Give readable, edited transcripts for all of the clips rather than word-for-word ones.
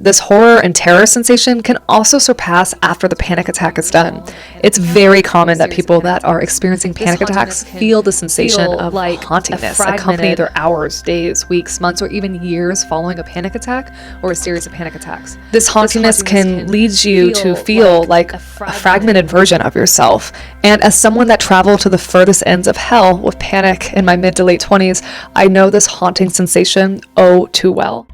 This horror and terror sensation can also surpass after the panic attack is done. It's very common that people that are experiencing panic attacks feel the sensation of hauntingness accompany their hours, days, weeks, months, or even years following a panic attack or a series of panic attacks. This hauntingness can lead you to feel like a fragmented version of yourself. And as someone that traveled to the furthest ends of hell with panic in my mid to late 20s, I know this haunting sensation oh too well.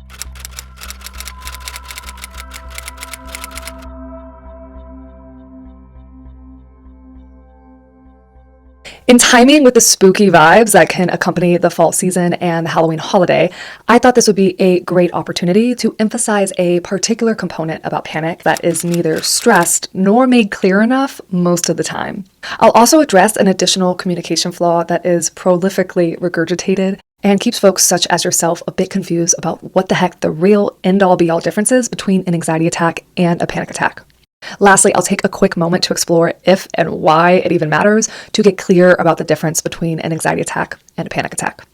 In timing with the spooky vibes that can accompany the fall season and the Halloween holiday, I thought this would be a great opportunity to emphasize a particular component about panic that is neither stressed nor made clear enough most of the time. I'll also address an additional communication flaw that is prolifically regurgitated and keeps folks such as yourself a bit confused about what the heck the real end-all be-all difference is between an anxiety attack and a panic attack. Lastly, I'll take a quick moment to explore if and why it even matters to get clear about the difference between an anxiety attack and a panic attack.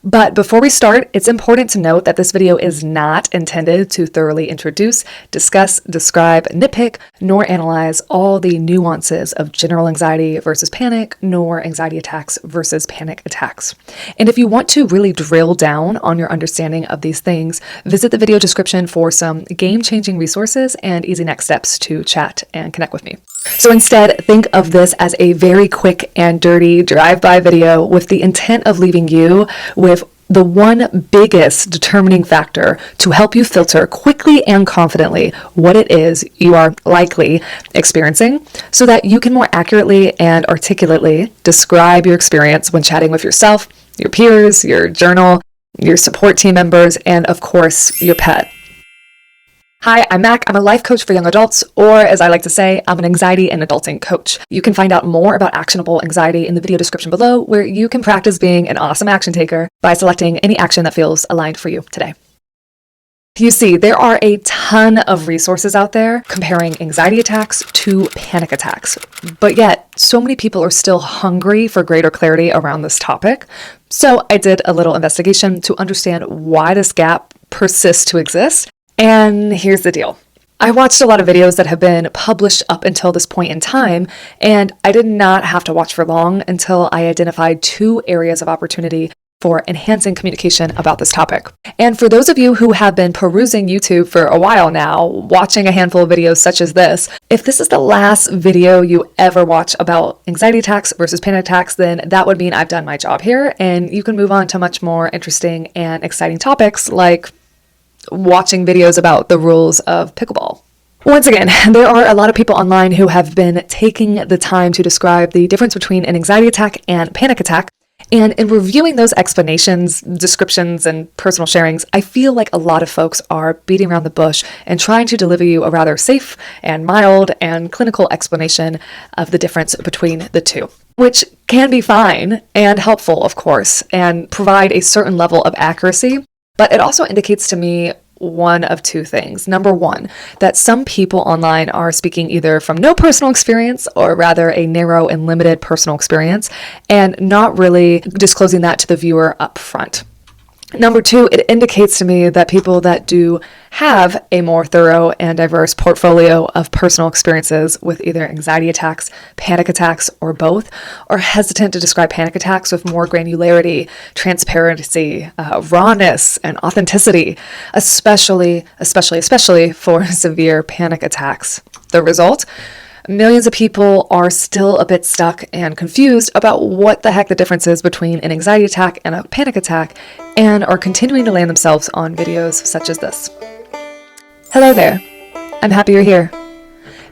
But before we start, it's important to note that this video is not intended to thoroughly introduce, discuss, describe, nitpick, nor analyze all the nuances of general anxiety versus panic, nor anxiety attacks versus panic attacks. And if you want to really drill down on your understanding of these things, visit the video description for some game-changing resources and easy next steps to chat and connect with me. So instead, think of this as a very quick and dirty drive-by video with the intent of leaving you with the one biggest determining factor to help you filter quickly and confidently what it is you are likely experiencing so that you can more accurately and articulately describe your experience when chatting with yourself, your peers, your journal, your support team members, and of course, your pet. Hi, I'm Mac. I'm a life coach for young adults, or as I like to say, I'm an anxiety and adulting coach. You can find out more about actionable anxiety in the video description below, where you can practice being an awesome action taker by selecting any action that feels aligned for you today. You see, there are a ton of resources out there comparing anxiety attacks to panic attacks, but yet so many people are still hungry for greater clarity around this topic. So I did a little investigation to understand why this gap persists to exist. And here's the deal. I watched a lot of videos that have been published up until this point in time, and I did not have to watch for long until I identified two areas of opportunity for enhancing communication about this topic. And for those of you who have been perusing YouTube for a while now, watching a handful of videos such as this, if this is the last video you ever watch about anxiety attacks versus panic attacks, then that would mean I've done my job here, and you can move on to much more interesting and exciting topics like watching videos about the rules of pickleball. Once again, there are a lot of people online who have been taking the time to describe the difference between an anxiety attack and panic attack. And in reviewing those explanations, descriptions, and personal sharings, I feel like a lot of folks are beating around the bush and trying to deliver you a rather safe and mild and clinical explanation of the difference between the two, which can be fine and helpful, of course, and provide a certain level of accuracy. But it also indicates to me one of two things. Number one, that some people online are speaking either from no personal experience or rather a narrow and limited personal experience and not really disclosing that to the viewer up front. Number two, it indicates to me that people that do have a more thorough and diverse portfolio of personal experiences with either anxiety attacks, panic attacks, or both are hesitant to describe panic attacks with more granularity, transparency, rawness, and authenticity, especially for severe panic attacks. The result? Millions of people are still a bit stuck and confused about what the heck the difference is between an anxiety attack and a panic attack, and are continuing to land themselves on videos such as this. Hello there. I'm happy you're here.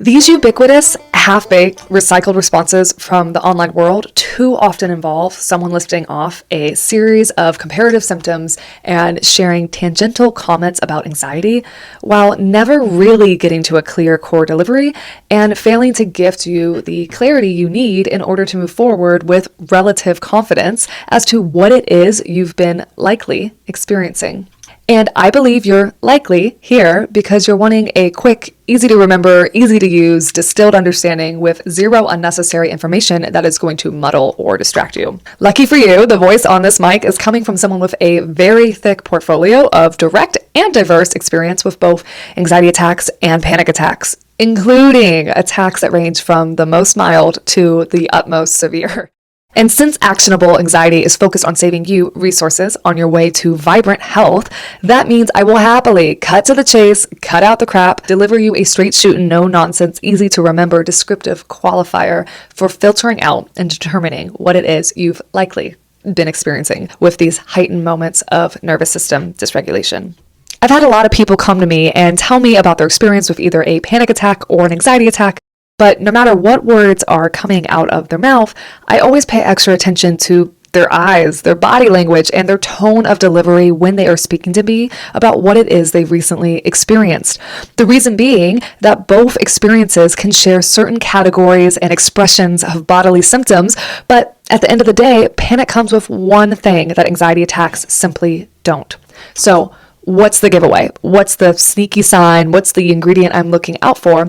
These ubiquitous, half-baked, recycled responses from the online world too often involve someone listing off a series of comparative symptoms and sharing tangential comments about anxiety, while never really getting to a clear core delivery and failing to gift you the clarity you need in order to move forward with relative confidence as to what it is you've been likely experiencing. And I believe you're likely here because you're wanting a quick, easy to remember, easy to use, distilled understanding with zero unnecessary information that is going to muddle or distract you. Lucky for you, the voice on this mic is coming from someone with a very thick portfolio of direct and diverse experience with both anxiety attacks and panic attacks, including attacks that range from the most mild to the utmost severe. And since actionable anxiety is focused on saving you resources on your way to vibrant health, that means I will happily cut to the chase, cut out the crap, deliver you a straight shoot, no nonsense, easy to remember descriptive qualifier for filtering out and determining what it is you've likely been experiencing with these heightened moments of nervous system dysregulation. I've had a lot of people come to me and tell me about their experience with either a panic attack or an anxiety attack. But no matter what words are coming out of their mouth, I always pay extra attention to their eyes, their body language, and their tone of delivery when they are speaking to me about what it is they've recently experienced. The reason being that both experiences can share certain categories and expressions of bodily symptoms, but at the end of the day, panic comes with one thing that anxiety attacks simply don't. So, what's the giveaway? What's the sneaky sign? What's the ingredient I'm looking out for?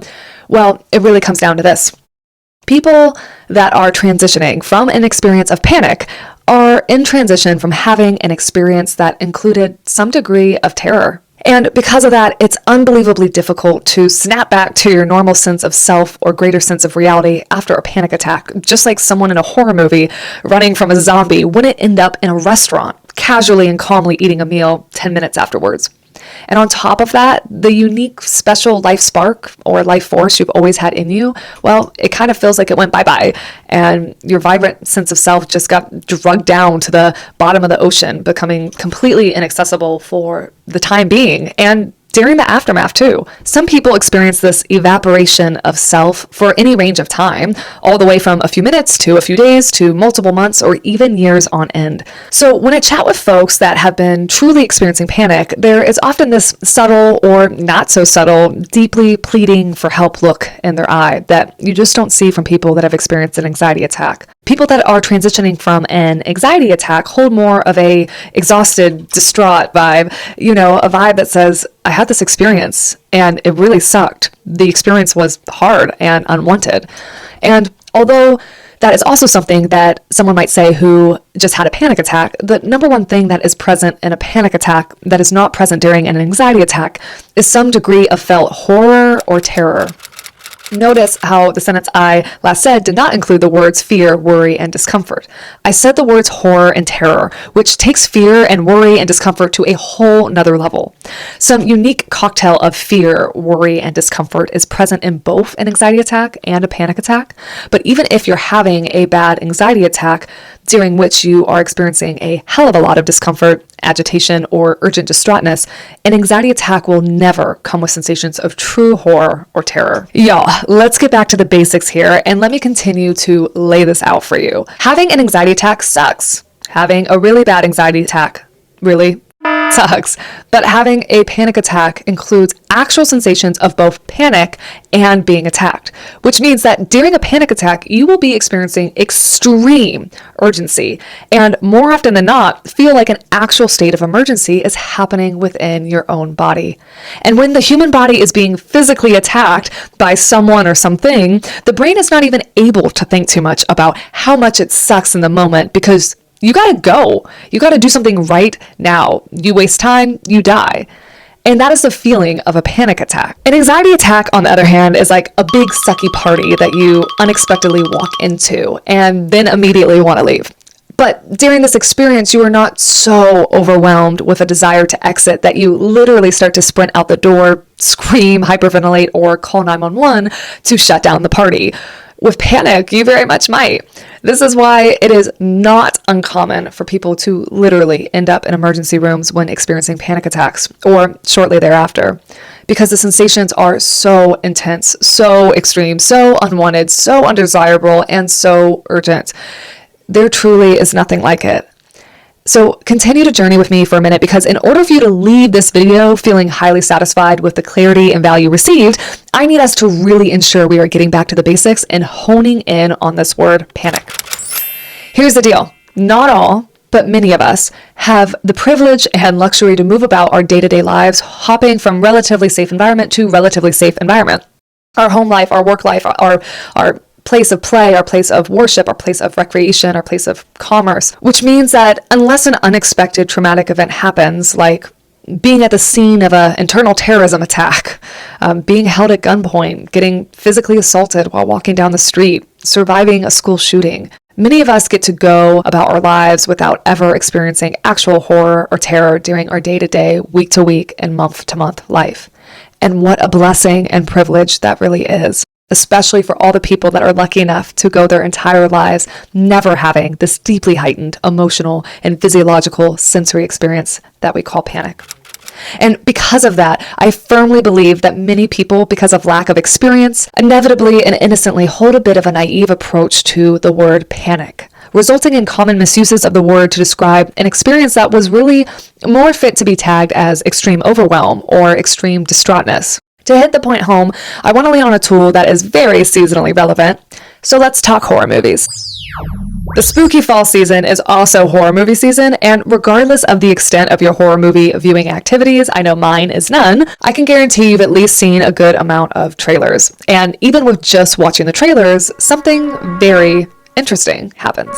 Well, it really comes down to this. People that are transitioning from an experience of panic are in transition from having an experience that included some degree of terror. And because of that, it's unbelievably difficult to snap back to your normal sense of self or greater sense of reality after a panic attack, just like someone in a horror movie running from a zombie wouldn't end up in a restaurant, casually and calmly eating a meal 10 minutes afterwards. And on top of that, the unique special life spark or life force you've always had in you, well, it kind of feels like it went bye-bye, and your vibrant sense of self just got drugged down to the bottom of the ocean, becoming completely inaccessible for the time being, and during the aftermath too. Some people experience this evaporation of self for any range of time, all the way from a few minutes to a few days to multiple months or even years on end. So when I chat with folks that have been truly experiencing panic, there is often this subtle or not so subtle, deeply pleading for help look in their eye that you just don't see from people that have experienced an anxiety attack. People that are transitioning from an anxiety attack hold more of a exhausted, distraught vibe, a vibe that says, I had this experience and it really sucked. The experience was hard and unwanted. And although that is also something that someone might say who just had a panic attack, the number one thing that is present in a panic attack that is not present during an anxiety attack is some degree of felt horror or terror. Notice how the sentence I last said did not include the words fear, worry, and discomfort. I said the words horror and terror, which takes fear and worry and discomfort to a whole nother level. Some unique cocktail of fear, worry, and discomfort is present in both an anxiety attack and a panic attack. But even if you're having a bad anxiety attack, during which you are experiencing a hell of a lot of discomfort, agitation, or urgent distraughtness, an anxiety attack will never come with sensations of true horror or terror. Y'all, let's get back to the basics here, and let me continue to lay this out for you. Having an anxiety attack sucks. Having a really bad anxiety attack really sucks. But having a panic attack includes actual sensations of both panic and being attacked, which means that during a panic attack, you will be experiencing extreme urgency and more often than not, feel like an actual state of emergency is happening within your own body. And when the human body is being physically attacked by someone or something, the brain is not even able to think too much about how much it sucks in the moment because you gotta go. You gotta do something right now. You waste time, you die. And that is the feeling of a panic attack. An anxiety attack, on the other hand, is like a big sucky party that you unexpectedly walk into and then immediately want to leave. But during this experience, you are not so overwhelmed with a desire to exit that you literally start to sprint out the door, scream, hyperventilate, or call 911 to shut down the party. With panic, you very much might. This is why it is not uncommon for people to literally end up in emergency rooms when experiencing panic attacks or shortly thereafter, because the sensations are so intense, so extreme, so unwanted, so undesirable, and so urgent. There truly is nothing like it. So continue to journey with me for a minute, because in order for you to leave this video feeling highly satisfied with the clarity and value received, I need us to really ensure we are getting back to the basics and honing in on this word panic. Here's the deal. Not all, But many of us have the privilege and luxury to move about our day-to-day lives, hopping from relatively safe environment to relatively safe environment. Our home life, our work life, our place of play, our place of worship, our place of recreation, our place of commerce, which means that unless an unexpected traumatic event happens, like being at the scene of an internal terrorism attack, being held at gunpoint, getting physically assaulted while walking down the street, surviving a school shooting, many of us get to go about our lives without ever experiencing actual horror or terror during our day-to-day, week-to-week, and month-to-month life. And what a blessing and privilege that really is, especially for all the people that are lucky enough to go their entire lives never having this deeply heightened emotional and physiological sensory experience that we call panic. And because of that, I firmly believe that many people, because of lack of experience, inevitably and innocently hold a bit of a naive approach to the word panic, resulting in common misuses of the word to describe an experience that was really more fit to be tagged as extreme overwhelm or extreme distraughtness. To hit the point home, I want to lean on a tool that is very seasonally relevant. So let's talk horror movies. The spooky fall season is also horror movie season, and regardless of the extent of your horror movie viewing activities, I know mine is none, I can guarantee you've at least seen a good amount of trailers. And even with just watching the trailers, something very interesting happens.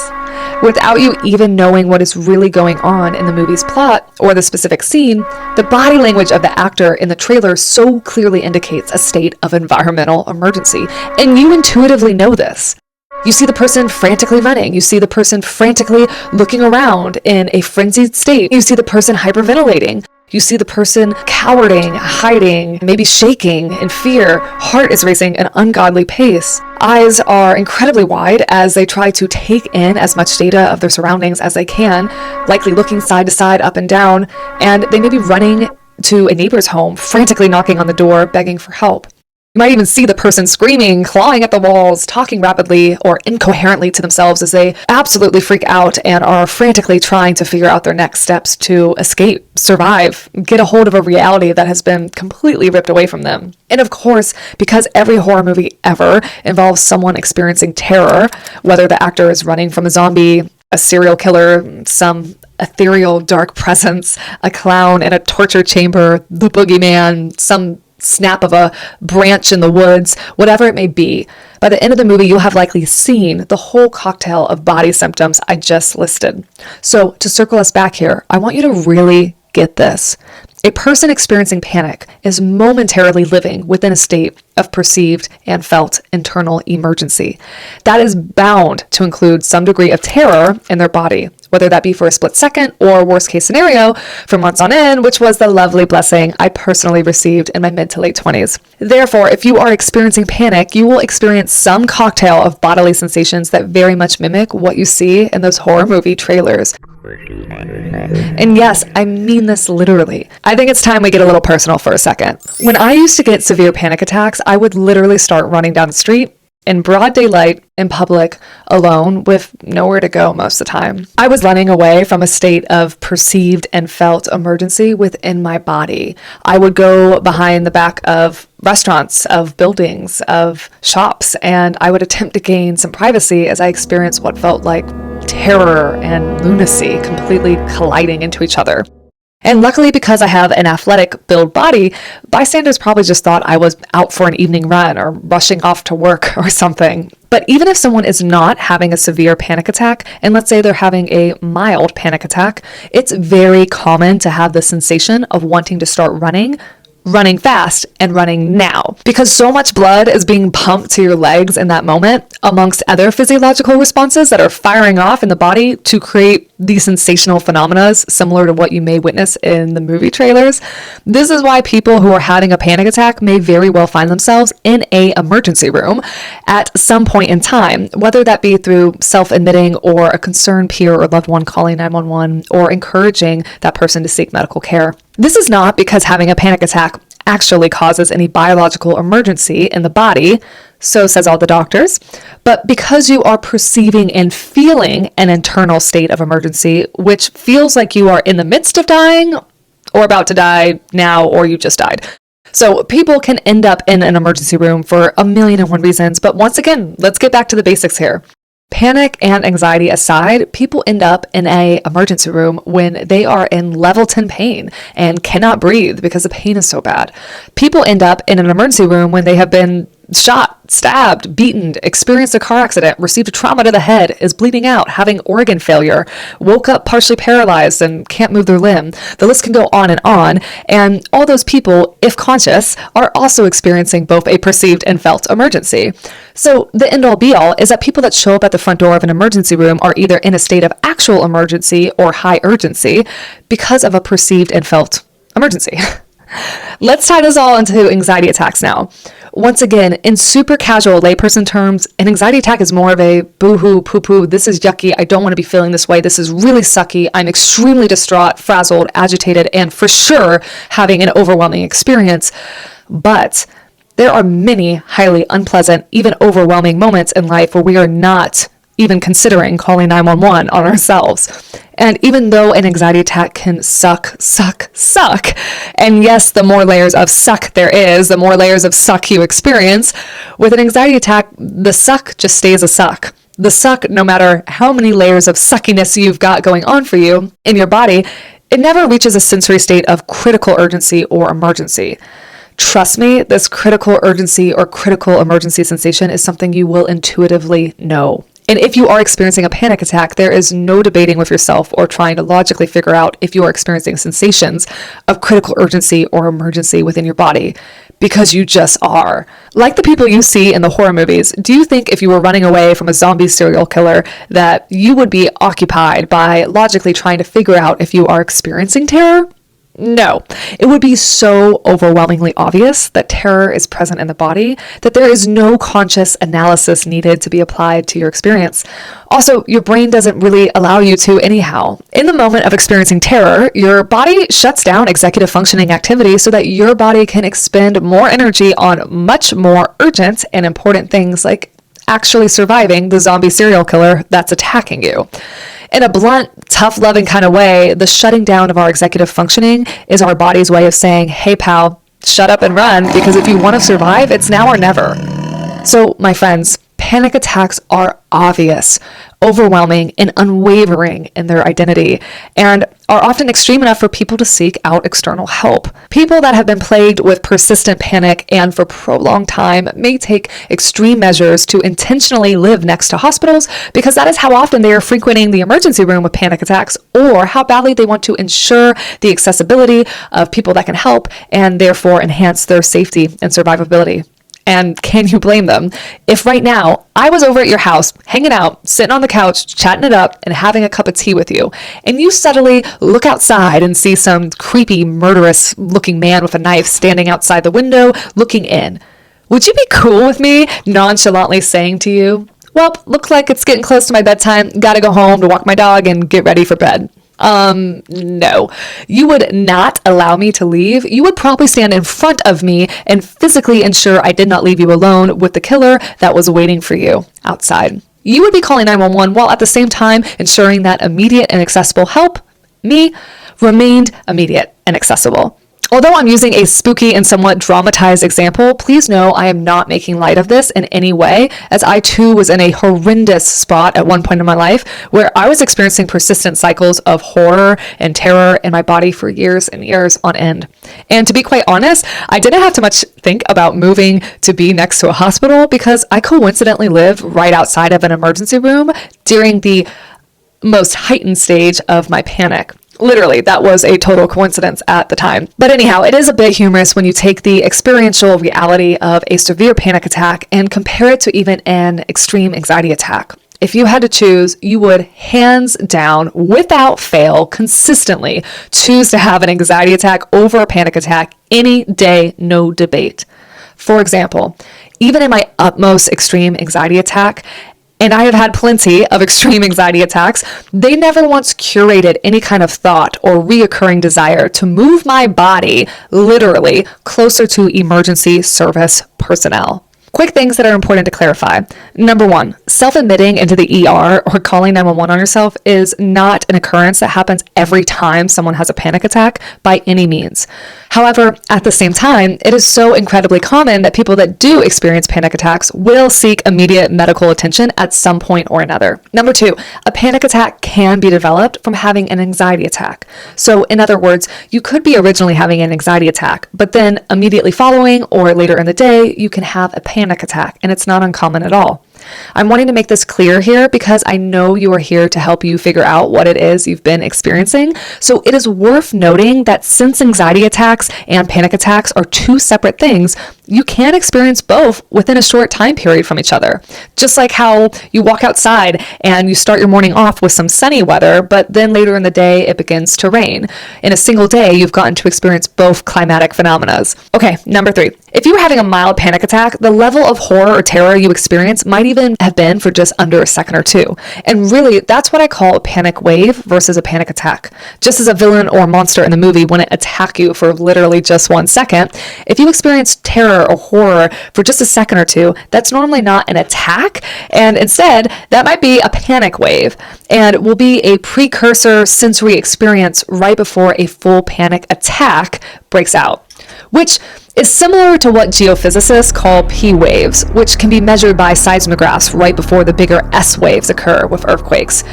Without you even knowing what is really going on in the movie's plot or the specific scene, the body language of the actor in the trailer so clearly indicates a state of environmental emergency, and you intuitively know this. You see the person frantically running. You see the person frantically looking around in a frenzied state. You see the person hyperventilating. You see the person cowering, hiding, maybe shaking in fear. Heart is racing at an ungodly pace. Eyes are incredibly wide as they try to take in as much data of their surroundings as they can, likely looking side to side, up and down, and they may be running to a neighbor's home, frantically knocking on the door, begging for help. You might even see the person screaming, clawing at the walls, talking rapidly or incoherently to themselves as they absolutely freak out and are frantically trying to figure out their next steps to escape, survive, get a hold of a reality that has been completely ripped away from them. And of course, because every horror movie ever involves someone experiencing terror, whether the actor is running from a zombie, a serial killer, some ethereal dark presence, a clown in a torture chamber, the boogeyman, some snap of a branch in the woods, whatever it may be, by the end of the movie, you'll have likely seen the whole cocktail of body symptoms I just listed. So to circle us back here, I want you to really get this. A person experiencing panic is momentarily living within a state of perceived and felt internal emergency. That is bound to include some degree of terror in their body, whether that be for a split second or worst case scenario for months on end, which was the lovely blessing I personally received in my mid to late 20s. Therefore, if you are experiencing panic, you will experience some cocktail of bodily sensations that very much mimic what you see in those horror movie trailers. And yes, I mean this literally. I think it's time we get a little personal for a second. When I used to get severe panic attacks, I would literally start running down the street in broad daylight, in public, alone, with nowhere to go most of the time. I was running away from a state of perceived and felt emergency within my body. I would go behind the back of restaurants, of buildings, of shops, and I would attempt to gain some privacy as I experienced what felt like terror and lunacy completely colliding into each other. And luckily, because I have an athletic built body, bystanders probably just thought I was out for an evening run or rushing off to work or something. But even if someone is not having a severe panic attack, and let's say they're having a mild panic attack, it's very common to have the sensation of wanting to start running fast and running now, because so much blood is being pumped to your legs in that moment, amongst other physiological responses that are firing off in the body to create these sensational phenomena similar to what you may witness in the movie trailers. This is why people who are having a panic attack may very well find themselves in an emergency room at some point in time, whether that be through self-admitting or a concerned peer or loved one calling 911 or encouraging that person to seek medical care. This is not because having a panic attack actually causes any biological emergency in the body, so says all the doctors, but because you are perceiving and feeling an internal state of emergency, which feels like you are in the midst of dying or about to die now, or you just died. So people can end up in an emergency room for a million and one reasons, but once again, let's get back to the basics here. Panic and anxiety aside, people end up in an emergency room when they are in level 10 pain and cannot breathe because the pain is so bad. People end up in an emergency room when they have been shot, stabbed, beaten, experienced a car accident, received a trauma to the head, is bleeding out, having organ failure, woke up partially paralyzed and can't move their limb. The list can go on. And all those people, if conscious, are also experiencing both a perceived and felt emergency. So the end all be all is that people that show up at the front door of an emergency room are either in a state of actual emergency or high urgency because of a perceived and felt emergency. Let's tie this all into anxiety attacks now. Once again, in super casual layperson terms, an anxiety attack is more of a boo-hoo, poo-poo, this is yucky, I don't want to be feeling this way, this is really sucky, I'm extremely distraught, frazzled, agitated, and for sure having an overwhelming experience. But there are many highly unpleasant, even overwhelming moments in life where we are not even considering calling 911 on ourselves. And even though an anxiety attack can suck, and yes, the more layers of suck there is, the more layers of suck you experience, with an anxiety attack, the suck just stays a suck. The suck, no matter how many layers of suckiness you've got going on for you in your body, it never reaches a sensory state of critical urgency or emergency. Trust me, this critical urgency or critical emergency sensation is something you will intuitively know. And if you are experiencing a panic attack, there is no debating with yourself or trying to logically figure out if you are experiencing sensations of critical urgency or emergency within your body, because you just are. Like the people you see in the horror movies, do you think if you were running away from a zombie serial killer that you would be occupied by logically trying to figure out if you are experiencing terror? No, it would be so overwhelmingly obvious that terror is present in the body that there is no conscious analysis needed to be applied to your experience. Also, your brain doesn't really allow you to anyhow. In the moment of experiencing terror, your body shuts down executive functioning activity so that your body can expend more energy on much more urgent and important things like actually surviving the zombie serial killer that's attacking you. In a blunt, tough, loving kind of way, the shutting down of our executive functioning is our body's way of saying, hey pal, shut up and run, because if you want to survive, it's now or never. So, my friends, panic attacks are obvious, overwhelming, and unwavering in their identity, and are often extreme enough for people to seek out external help. People that have been plagued with persistent panic and for prolonged time may take extreme measures to intentionally live next to hospitals because that is how often they are frequenting the emergency room with panic attacks, or how badly they want to ensure the accessibility of people that can help and therefore enhance their safety and survivability. And can you blame them? If right now I was over at your house, hanging out, sitting on the couch, chatting it up, and having a cup of tea with you, and you suddenly look outside and see some creepy, murderous looking man with a knife standing outside the window looking in, would you be cool with me nonchalantly saying to you, well, looks like it's getting close to my bedtime, gotta go home to walk my dog and get ready for bed? No, you would not allow me to leave. You would probably stand in front of me and physically ensure I did not leave you alone with the killer that was waiting for you outside. You would be calling 911 while at the same time ensuring that immediate and accessible help, me, remained immediate and accessible. Although I'm using a spooky and somewhat dramatized example, please know I am not making light of this in any way, as I too was in a horrendous spot at one point in my life where I was experiencing persistent cycles of horror and terror in my body for years and years on end. And to be quite honest, I didn't have to much think about moving to be next to a hospital because I coincidentally lived right outside of an emergency room during the most heightened stage of my panic. Literally, that was a total coincidence at the time. But anyhow, it is a bit humorous when you take the experiential reality of a severe panic attack and compare it to even an extreme anxiety attack. If you had to choose, you would hands down, without fail, consistently choose to have an anxiety attack over a panic attack any day, no debate. For example, even in my utmost extreme anxiety attack, and I have had plenty of extreme anxiety attacks, they never once curated any kind of thought or reoccurring desire to move my body literally closer to emergency service personnel. Quick things that are important to clarify. Number one, self-admitting into the ER or calling 911 on yourself is not an occurrence that happens every time someone has a panic attack by any means. However, at the same time, it is so incredibly common that people that do experience panic attacks will seek immediate medical attention at some point or another. Number two, a panic attack can be developed from having an anxiety attack. So in other words, you could be originally having an anxiety attack, but then immediately following or later in the day, you can have a panic attack, and it's not uncommon at all. I'm wanting to make this clear here because I know you are here to help you figure out what it is you've been experiencing. So it is worth noting that since anxiety attacks and panic attacks are two separate things, you can experience both within a short time period from each other. Just like how you walk outside and you start your morning off with some sunny weather, but then later in the day it begins to rain. In a single day, you've gotten to experience both climatic phenomena. Okay, number three. If you were having a mild panic attack, the level of horror or terror you experience might even have been for just under a second or two. And really, that's what I call a panic wave versus a panic attack. Just as a villain or monster in the movie wouldn't attack you for literally just 1 second, if you experience terror or horror for just a second or two, that's normally not an attack, and instead, that might be a panic wave, and will be a precursor sensory experience right before a full panic attack breaks out, which is similar to what geophysicists call P waves, which can be measured by seismographs right before the bigger S waves occur with earthquakes.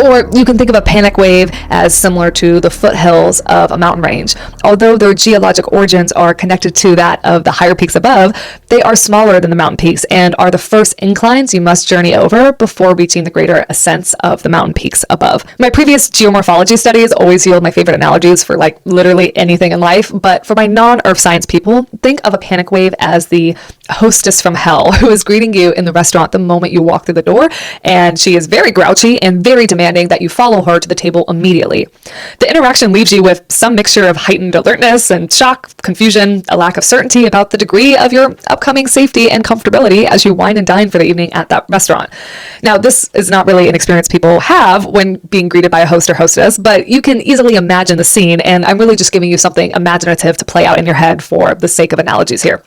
Or you can think of a panic wave as similar to the foothills of a mountain range. Although their geologic origins are connected to that of the higher peaks above, they are smaller than the mountain peaks and are the first inclines you must journey over before reaching the greater ascents of the mountain peaks above. My previous geomorphology studies always yield my favorite analogies for like literally anything in life, but for my non-earth science people, think of a panic wave as the hostess from hell who is greeting you in the restaurant the moment you walk through the door, and she is very grouchy and very demanding that you follow her to the table immediately. The interaction leaves you with some mixture of heightened alertness and shock, confusion, a lack of certainty about the degree of your upcoming safety and comfortability as you wine and dine for the evening at that restaurant. Now, this is not really an experience people have when being greeted by a host or hostess, but you can easily imagine the scene, and I'm really just giving you something imaginative to play out in your head for the sake of analogies here.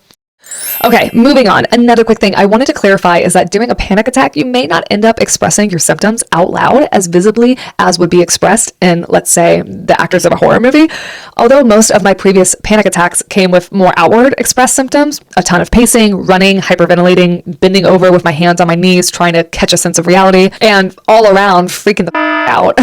Okay, moving on. Another quick thing I wanted to clarify is that during a panic attack, you may not end up expressing your symptoms out loud as visibly as would be expressed in, let's say, the actors of a horror movie. Although most of my previous panic attacks came with more outward expressed symptoms, a ton of pacing, running, hyperventilating, bending over with my hands on my knees, trying to catch a sense of reality, and all around freaking the out.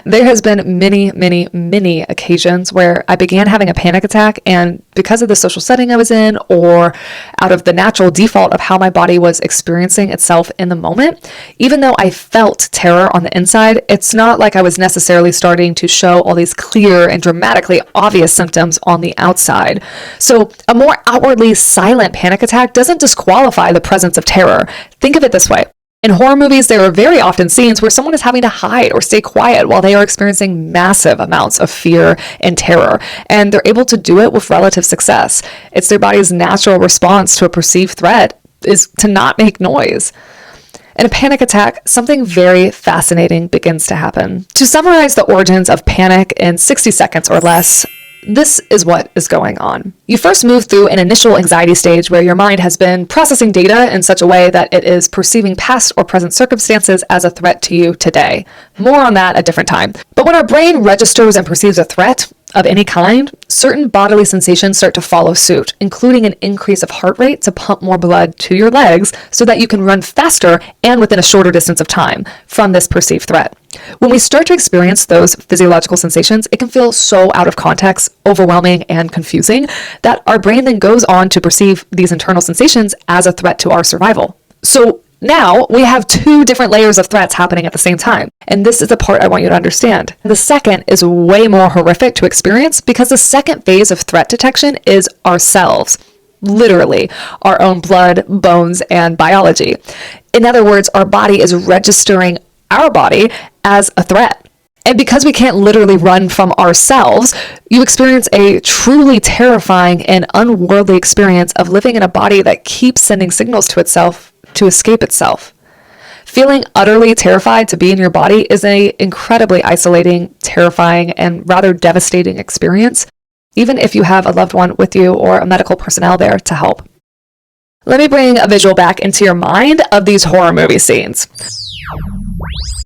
There has been many occasions where I began having a panic attack, and because of the social setting I was in, or out of the natural default of how my body was experiencing itself in the moment, even though I felt terror on the inside, it's not like I was necessarily starting to show all these clear and dramatically obvious symptoms on the outside. So a more outwardly silent panic attack doesn't disqualify the presence of terror. Think of it this way. In horror movies, there are very often scenes where someone is having to hide or stay quiet while they are experiencing massive amounts of fear and terror, and they're able to do it with relative success. It's their body's natural response to a perceived threat is to not make noise. In a panic attack, something very fascinating begins to happen. To summarize the origins of panic in 60 seconds or less, this is what is going on. You first move through an initial anxiety stage where your mind has been processing data in such a way that it is perceiving past or present circumstances as a threat to you today. More on that at a different time. But when our brain registers and perceives a threat of any kind, certain bodily sensations start to follow suit, including an increase of heart rate to pump more blood to your legs so that you can run faster and within a shorter distance of time from this perceived threat. When we start to experience those physiological sensations, it can feel so out of context, overwhelming, and confusing that our brain then goes on to perceive these internal sensations as a threat to our survival. So now we have two different layers of threats happening at the same time. And this is the part I want you to understand. The second is way more horrific to experience because the second phase of threat detection is ourselves. Literally, our own blood, bones, and biology. In other words, our body is registering our body as a threat. And because we can't literally run from ourselves, you experience a truly terrifying and unworldly experience of living in a body that keeps sending signals to itself to escape itself. Feeling utterly terrified to be in your body is an incredibly isolating, terrifying, and rather devastating experience, even if you have a loved one with you or a medical personnel there to help. Let me bring a visual back into your mind of these horror movie scenes.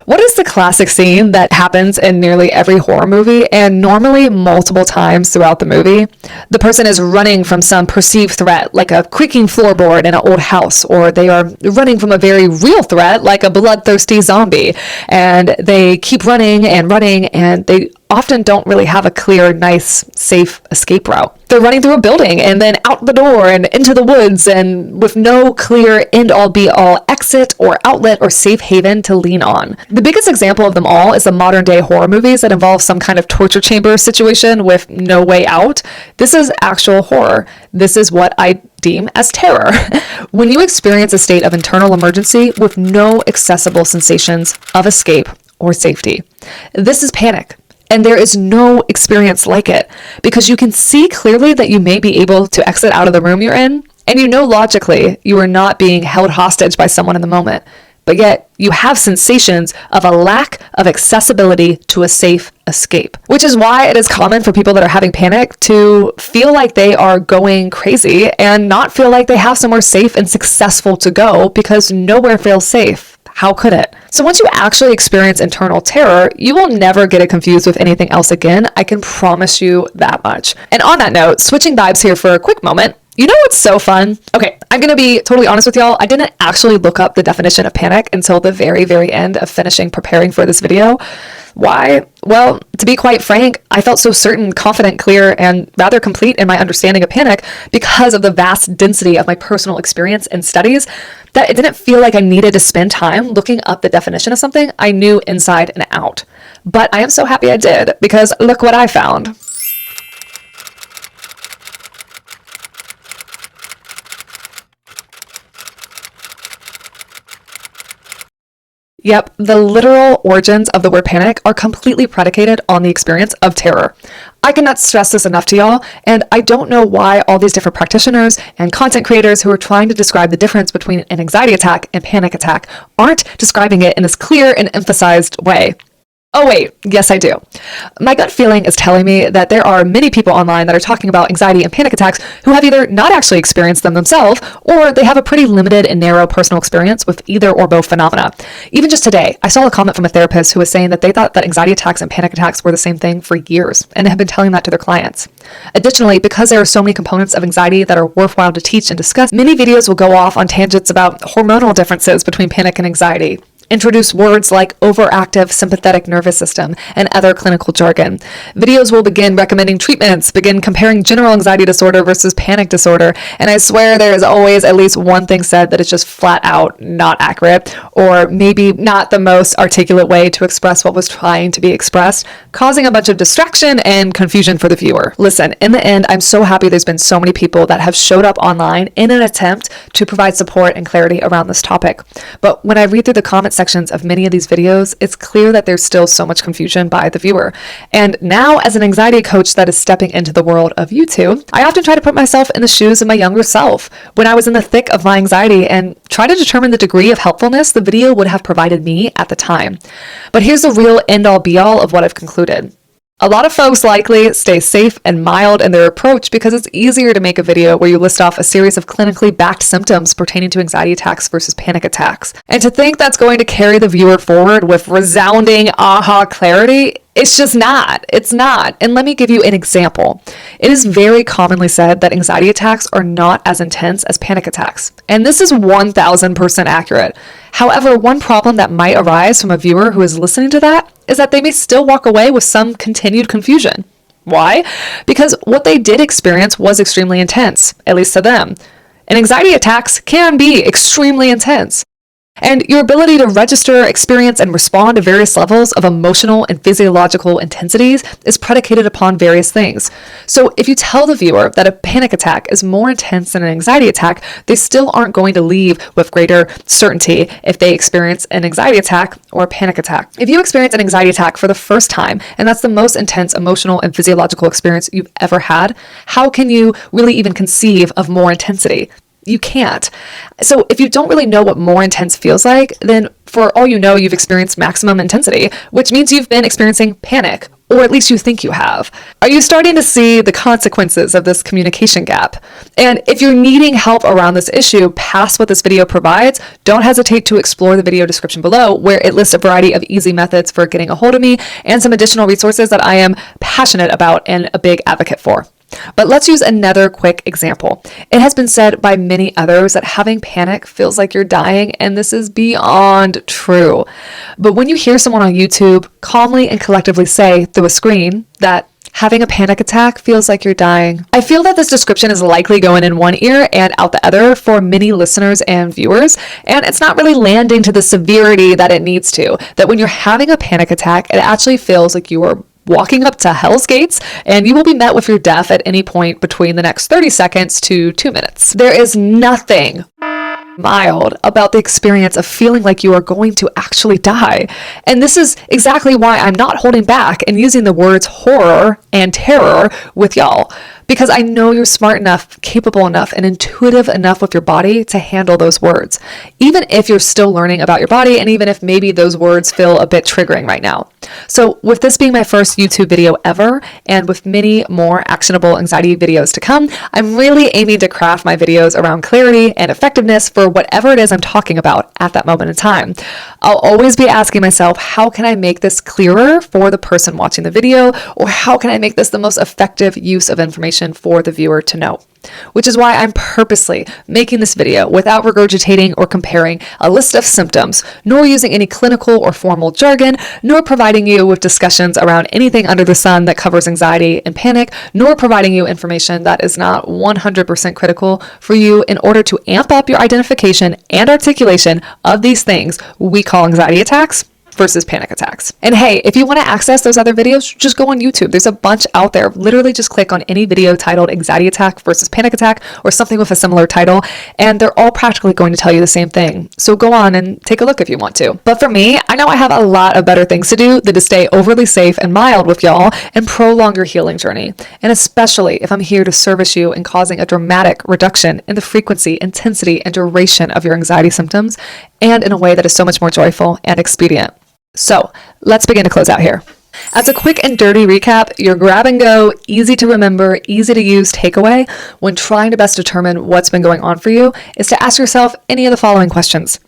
What is the classic scene that happens in nearly every horror movie and normally multiple times throughout the movie? The person is running from some perceived threat, like a creaking floorboard in an old house, or they are running from a very real threat, like a bloodthirsty zombie. And they keep running, and they often don't really have a clear, nice, safe escape route. They're running through a building and then out the door and into the woods, and with no clear end-all be-all exit or outlet or safe haven to lean on. The biggest example of them all is the modern day horror movies that involve some kind of torture chamber situation with no way out. This is actual horror. This is what I deem as terror. When you experience a state of internal emergency with no accessible sensations of escape or safety, this is panic. And there is no experience like it, because you can see clearly that you may be able to exit out of the room you're in, and you know logically you are not being held hostage by someone in the moment. But yet you have sensations of a lack of accessibility to a safe escape, which is why it is common for people that are having panic to feel like they are going crazy and not feel like they have somewhere safe and successful to go, because nowhere feels safe. How could it? So once you actually experience internal terror, you will never get it confused with anything else again. I can promise you that much. And on that note, switching vibes here for a quick moment. You know what's so fun? Okay, I'm going to be totally honest with y'all. I didn't actually look up the definition of panic until the very, very end of preparing for this video. Why? Well, to be quite frank, I felt so certain, confident, clear, and rather complete in my understanding of panic because of the vast density of my personal experience and studies that it didn't feel like I needed to spend time looking up the definition of something I knew inside and out. But I am so happy I did, because look what I found. Yep, the literal origins of the word panic are completely predicated on the experience of terror. I cannot stress this enough to y'all, and I don't know why all these different practitioners and content creators who are trying to describe the difference between an anxiety attack and panic attack aren't describing it in this clear and emphasized way. Oh wait, yes I do. My gut feeling is telling me that there are many people online that are talking about anxiety and panic attacks who have either not actually experienced them themselves, or they have a pretty limited and narrow personal experience with either or both phenomena. Even just today, I saw a comment from a therapist who was saying that they thought that anxiety attacks and panic attacks were the same thing for years, and have been telling that to their clients. Additionally, because there are so many components of anxiety that are worthwhile to teach and discuss, many videos will go off on tangents about hormonal differences between panic and anxiety, introduce words like overactive sympathetic nervous system and other clinical jargon. Videos will begin recommending treatments, begin comparing general anxiety disorder versus panic disorder, and I swear there is always at least one thing said that is just flat out not accurate, or maybe not the most articulate way to express what was trying to be expressed, causing a bunch of distraction and confusion for the viewer. Listen, in the end, I'm so happy there's been so many people that have showed up online in an attempt to provide support and clarity around this topic. But when I read through the comment sections of many of these videos, it's clear that there's still so much confusion by the viewer. And now, as an anxiety coach that is stepping into the world of YouTube, I often try to put myself in the shoes of my younger self when I was in the thick of my anxiety and try to determine the degree of helpfulness the video would have provided me at the time. But here's the real end-all be-all of what I've concluded. A lot of folks likely stay safe and mild in their approach because it's easier to make a video where you list off a series of clinically backed symptoms pertaining to anxiety attacks versus panic attacks. And to think that's going to carry the viewer forward with resounding aha clarity, it's just not. It's not. And let me give you an example. It is very commonly said that anxiety attacks are not as intense as panic attacks. And this is 1000% accurate. However, one problem that might arise from a viewer who is listening to that is that they may still walk away with some continued confusion. Why? Because what they did experience was extremely intense, at least to them. And anxiety attacks can be extremely intense. And your ability to register, experience, and respond to various levels of emotional and physiological intensities is predicated upon various things. So if you tell the viewer that a panic attack is more intense than an anxiety attack, they still aren't going to leave with greater certainty if they experience an anxiety attack or a panic attack. If you experience an anxiety attack for the first time, and that's the most intense emotional and physiological experience you've ever had, how can you really even conceive of more intensity? You can't. So if you don't really know what more intense feels like, then for all you know, you've experienced maximum intensity, which means you've been experiencing panic or at least you think you have? Are you starting to see the consequences of this communication gap? And if you're needing help around this issue past what this video provides, don't hesitate to explore the video description below, where it lists a variety of easy methods for getting a hold of me and some additional resources that I am passionate about and a big advocate for. But let's use another quick example. It has been said by many others that having panic feels like you're dying, and this is beyond true. But when you hear someone on YouTube calmly and collectively say through a screen that having a panic attack feels like you're dying, I feel that this description is likely going in one ear and out the other for many listeners and viewers, and it's not really landing to the severity that it needs to. That when you're having a panic attack, it actually feels like you are walking up to Hell's Gates, and you will be met with your death at any point between the next 30 seconds to 2 minutes. There is nothing mild about the experience of feeling like you are going to actually die. And this is exactly why I'm not holding back and using the words horror and terror with y'all, because I know you're smart enough, capable enough, and intuitive enough with your body to handle those words, even if you're still learning about your body, and even if maybe those words feel a bit triggering right now. So with this being my first YouTube video ever, and with many more actionable anxiety videos to come, I'm really aiming to craft my videos around clarity and effectiveness for whatever it is I'm talking about at that moment in time. I'll always be asking myself, how can I make this clearer for the person watching the video, or how can I make this the most effective use of information for the viewer to know? Which is why I'm purposely making this video without regurgitating or comparing a list of symptoms, nor using any clinical or formal jargon, nor providing you with discussions around anything under the sun that covers anxiety and panic, nor providing you information that is not 100% critical for you in order to amp up your identification and articulation of these things we call anxiety attacks versus panic attacks. And hey, if you want to access those other videos, just go on YouTube. There's a bunch out there. Literally just click on any video titled anxiety attack versus panic attack or something with a similar title, and they're all practically going to tell you the same thing. So go on and take a look if you want to. But for me, I know I have a lot of better things to do than to stay overly safe and mild with y'all and prolong your healing journey. And especially if I'm here to service you in causing a dramatic reduction in the frequency, intensity, and duration of your anxiety symptoms, and in a way that is so much more joyful and expedient. So let's begin to close out here. As a quick and dirty recap, your grab and go, easy to remember, easy to use takeaway when trying to best determine what's been going on for you is to ask yourself any of the following questions.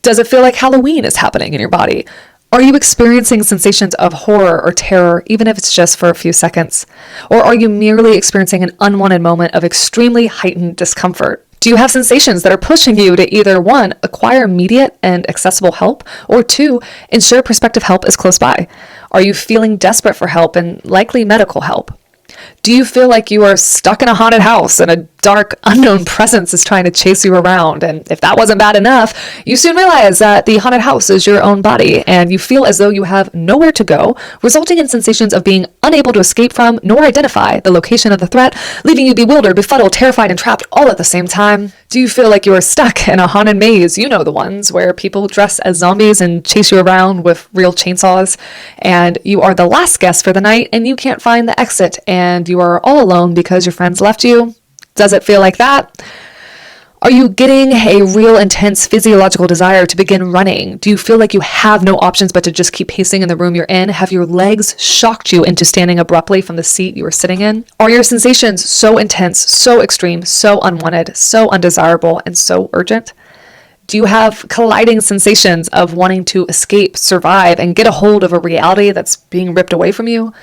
Does it feel like Halloween is happening in your body? Are you experiencing sensations of horror or terror, even if it's just for a few seconds? Or are you merely experiencing an unwanted moment of extremely heightened discomfort? Do you have sensations that are pushing you to either 1, acquire immediate and accessible help, or 2, ensure prospective help is close by? Are you feeling desperate for help and likely medical help? Do you feel like you are stuck in a haunted house and a dark, unknown presence is trying to chase you around? And if that wasn't bad enough, you soon realize that the haunted house is your own body and you feel as though you have nowhere to go, resulting in sensations of being unable to escape from nor identify the location of the threat, leaving you bewildered, befuddled, terrified, and trapped all at the same time? Do you feel like you are stuck in a haunted maze? You know, the ones where people dress as zombies and chase you around with real chainsaws, and you are the last guest for the night and you can't find the exit and you are all alone because your friends left you? Does it feel like that? Are you getting a real intense physiological desire to begin running? Do you feel like you have no options but to just keep pacing in the room you're in? Have your legs shocked you into standing abruptly from the seat you were sitting in? Are your sensations so intense, so extreme, so unwanted, so undesirable, and so urgent? Do you have colliding sensations of wanting to escape, survive, and get a hold of a reality that's being ripped away from you?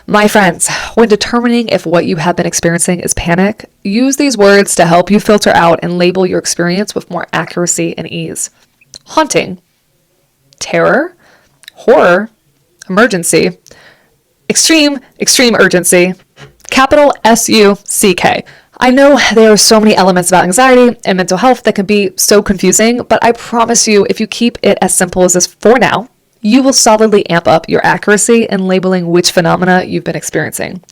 My friends, when determining if what you have been experiencing is panic, use these words to help you filter out and label your experience with more accuracy and ease. Haunting, terror, horror, emergency, extreme urgency, capital SUCK. I know there are so many elements about anxiety and mental health that can be so confusing, but I promise you, if you keep it as simple as this for now, you will solidly amp up your accuracy in labeling which phenomena you've been experiencing.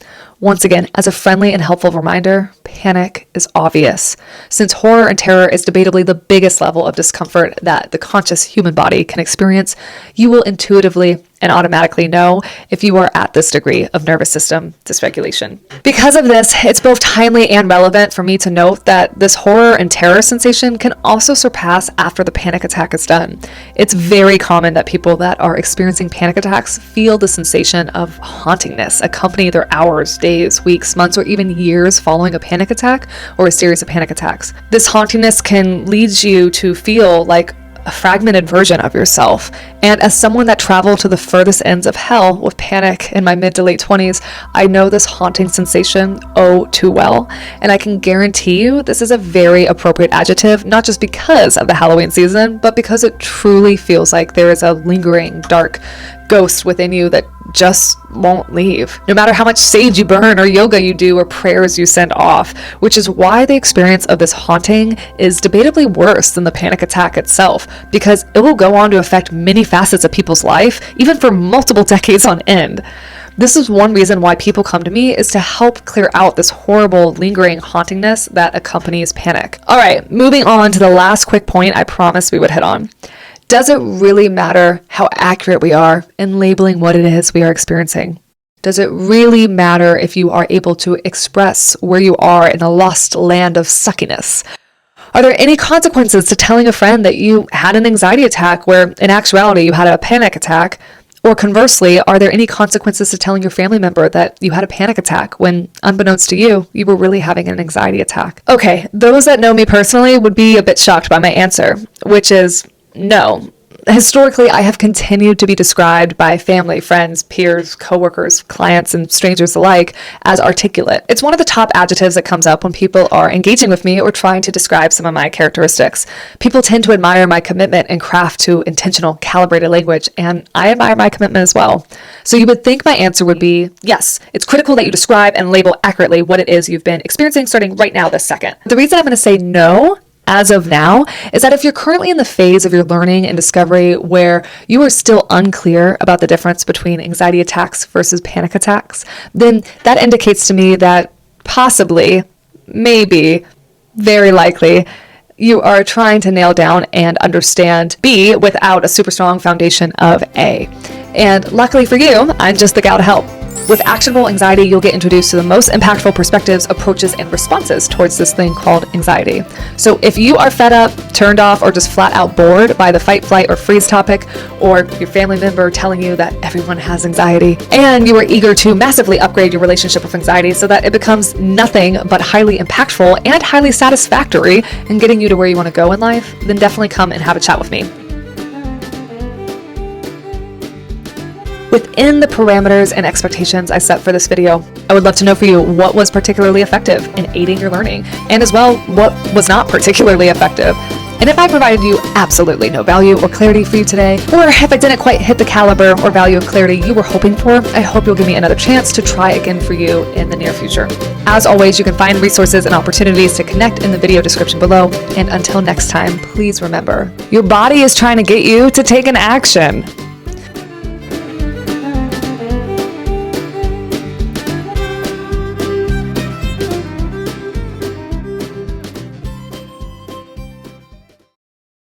Once again, as a friendly and helpful reminder, panic is obvious. Since horror and terror is debatably the biggest level of discomfort that the conscious human body can experience, you will intuitively and automatically know if you are at this degree of nervous system dysregulation. Because of this, it's both timely and relevant for me to note that this horror and terror sensation can also surpass after the panic attack is done. It's very common that people that are experiencing panic attacks feel the sensation of hauntingness accompany their hours, days, weeks, months, or even years following a panic attack or a series of panic attacks. This hauntingness can lead you to feel like a fragmented version of yourself. And as someone that traveled to the furthest ends of hell with panic in my mid to late 20s, I know this haunting sensation oh too well. And I can guarantee you this is a very appropriate adjective, not just because of the Halloween season, but because it truly feels like there is a lingering, dark ghost within you that just won't leave. No matter how much sage you burn or yoga you do or prayers you send off, which is why the experience of this haunting is debatably worse than the panic attack itself, because it will go on to affect many facets of people's life, even for multiple decades on end. This is one reason why people come to me, is to help clear out this horrible, lingering hauntingness that accompanies panic. All right, moving on to the last quick point I promised we would hit on. Does it really matter how accurate we are in labeling what it is we are experiencing? Does it really matter if you are able to express where you are in a lost land of suckiness? Are there any consequences to telling a friend that you had an anxiety attack where in actuality you had a panic attack? Or conversely, are there any consequences to telling your family member that you had a panic attack when, unbeknownst to you, you were really having an anxiety attack? Okay, those that know me personally would be a bit shocked by my answer, which is no. Historically, I have continued to be described by family, friends, peers, coworkers, clients, and strangers alike as articulate. It's one of the top adjectives that comes up when people are engaging with me or trying to describe some of my characteristics. People tend to admire my commitment and craft to intentional, calibrated language, and I admire my commitment as well. So you would think my answer would be, yes, it's critical that you describe and label accurately what it is you've been experiencing starting right now this second. The reason I'm going to say no as of now is that if you're currently in the phase of your learning and discovery where you are still unclear about the difference between anxiety attacks versus panic attacks, then that indicates to me that possibly, maybe, very likely, you are trying to nail down and understand B without a super strong foundation of A. And luckily for you, I'm just the gal to help. With actionable anxiety, you'll get introduced to the most impactful perspectives, approaches, and responses towards this thing called anxiety. So if you are fed up, turned off, or just flat out bored by the fight, flight, or freeze topic, or your family member telling you that everyone has anxiety, and you are eager to massively upgrade your relationship with anxiety so that it becomes nothing but highly impactful and highly satisfactory in getting you to where you want to go in life, then definitely come and have a chat with me. Within the parameters and expectations I set for this video, I would love to know for you what was particularly effective in aiding your learning, and as well, what was not particularly effective. And if I provided you absolutely no value or clarity for you today, or if I didn't quite hit the caliber or value of clarity you were hoping for, I hope you'll give me another chance to try again for you in the near future. As always, you can find resources and opportunities to connect in the video description below. And until next time, please remember, your body is trying to get you to take an action.